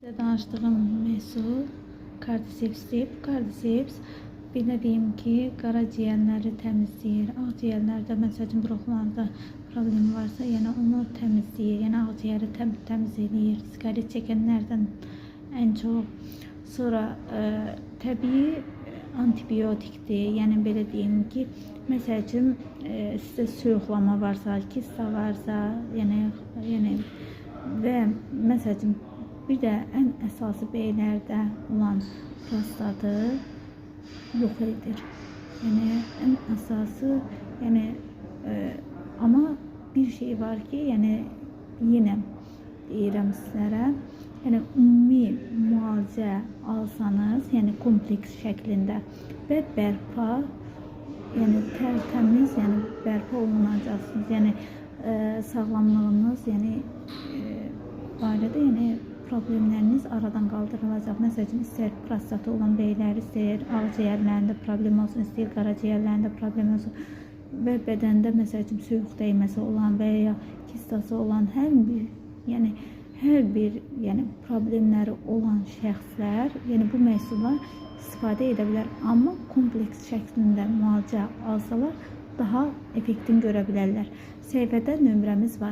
Size danışdığım məhsul Cordyceps'dir. Cordyceps bir də deyim ki, qaraciyərləri təmizləyir. Ağciyərlərdə məsələn bronxlarda problemi varsa, yəni onu təmizləyir. Yəni ağciyəri təmiz edir. Siqaret çəkənlərdən ən çox. Sonra təbii antibiotikdir. Yəni belə deyim ki, məsələn sizdə soyuqlama varsa, kista varsa, yəni və məsələn bir də ən əsası beylərdə olan prostatı yox edir. Yəni ən əsası, yəni amma bir şey var ki, yəni yenə deyirəm sizlərə, yəni ümumi müalicə alsanız, yəni kompleks şəklində və bərpa, yəni tərtəmiz, yəni bərpa olunacaqsınız. Yəni sağlamlığınız, yəni barədə, yəni problemləriniz aradan qaldırılacaq. Məsələn, istər prostatı olan beylər, istər ağciyərlərində problem olsun, istər qaraciyərlərində problem olsun və bədəndə məsələn soyuq dəyməsi olan və ya kistası olan hər bir problemləri olan şəxslər, yəni bu məhsullar istifadə edə bilər. Amma kompleks şəklində müalicə alsalar daha effektin görə bilərlər. Səhifədə nömrəmiz var.